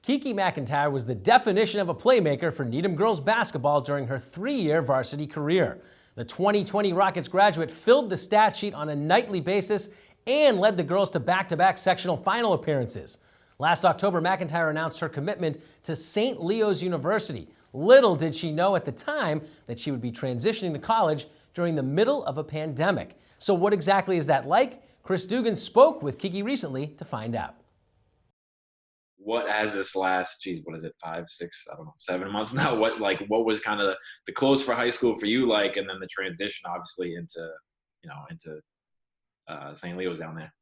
Kiki McIntyre was the definition of a playmaker for Needham girls basketball during her 3-year varsity career. The 2020 Rockets graduate filled the stat sheet on a nightly basis and led the girls to back-to-back sectional final appearances. Last October, McIntyre announced her commitment to St. Leo's University. Little did she know at the time that she would be transitioning to college during the middle of a pandemic. So what exactly is that like? Chris Dugan spoke with Kiki recently to find out. What has this last, what is it, 5, 6, I don't know, 7 months now? What was kind of the close for high school for you like, and then the transition obviously into St. Leo's down there?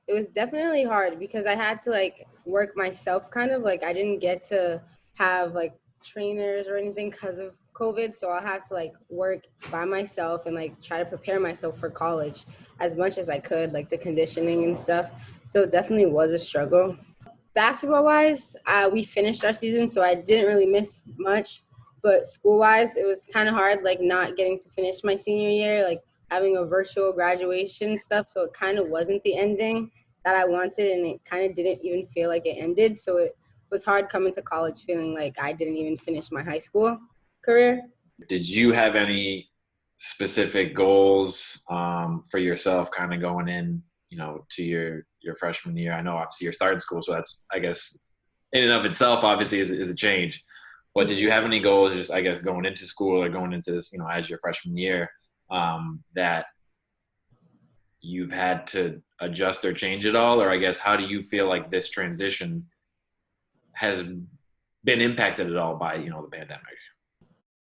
It was definitely hard because I had to work myself kind of. I didn't get to have trainers or anything because of COVID. So I had to work by myself and try to prepare myself for college as much as I could, the conditioning and stuff. So it definitely was a struggle. Basketball wise, we finished our season, so I didn't really miss much. But school wise, it was kind of hard, not getting to finish my senior year, having a virtual graduation stuff. So it kind of wasn't the ending that I wanted, and it kind of didn't even feel like it ended. So it was hard coming to college feeling like I didn't even finish my high school career. Did you have any specific goals for yourself kind of going in, to your freshman year? I know obviously you're starting school, so that's, I guess, in and of itself obviously is a change. But did you have any goals just, I guess, going into school or going into this, as your freshman year, that you've had to adjust or change at all? Or I guess, how do you feel like this transition has been impacted at all by, the pandemic?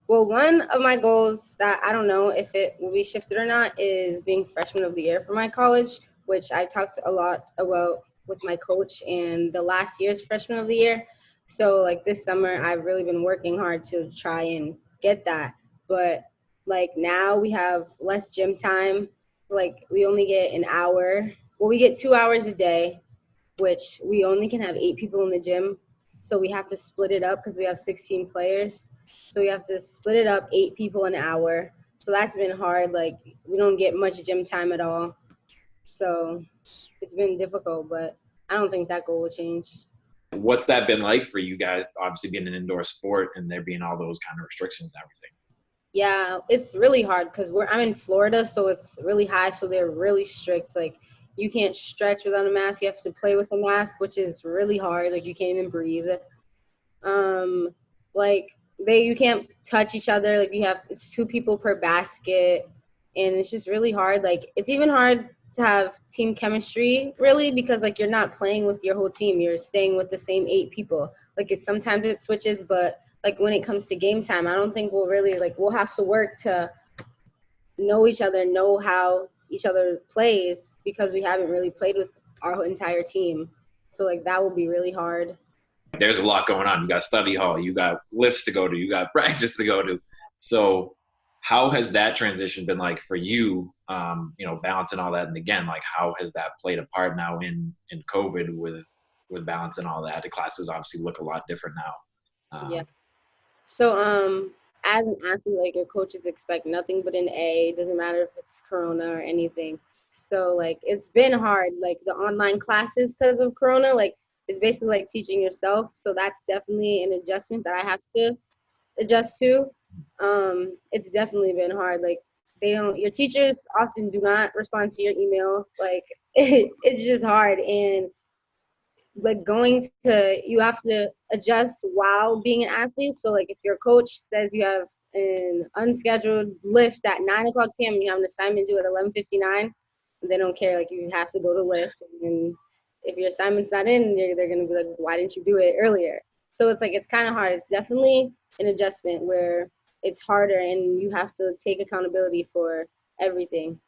Well, one of my goals that I don't know if it will be shifted or not is being freshman of the year for my college, which I talked a lot about with my coach and the last year's freshman of the year. So this summer, I've really been working hard to try and get that. But now we have less gym time. We only get an hour. Well, we get 2 hours a day, which we only can have 8 people in the gym. So we have to split it up because we have 16 players. So we have to split it up, 8 people an hour. So that's been hard. We don't get much gym time at all. So it's been difficult, but I don't think that goal will change. What's that been like for you guys, obviously being an indoor sport and there being all those kind of restrictions and everything? Yeah, it's really hard because I'm in Florida, so it's really high. So they're really strict. You can't stretch without a mask. You have to play with a mask, which is really hard. You can't even breathe. You can't touch each other. It's 2 people per basket, and it's just really hard. It's even hard to have team chemistry, really, because you're not playing with your whole team. You're staying with the same 8 people. Sometimes it switches, but when it comes to game time, I don't think we'll really we'll have to work to know each other, know how each other plays, because we haven't really played with our entire team. So that will be really hard. There's a lot going on. You got study hall, you got lifts to go to, you got practice to go to. So how has that transition been like for you, balancing all that? And again, how has that played a part now in COVID with balancing all that? The classes obviously look a lot different now. Yeah. So as an athlete, your coaches expect nothing but an A. It doesn't matter if it's Corona or anything. So it's been hard, the online classes because of Corona, it's basically teaching yourself. So that's definitely an adjustment that I have to adjust to. It's definitely been hard. Your teachers often do not respond to your email. It's just hard. And you have to adjust while being an athlete. So if your coach says you have an unscheduled lift at 9:00 p.m. and you have an assignment due at 11:59, they don't care. You have to go to lift. And if your assignment's not in, they're going to be why didn't you do it earlier? So it's kind of hard. It's definitely an adjustment where it's harder and you have to take accountability for everything.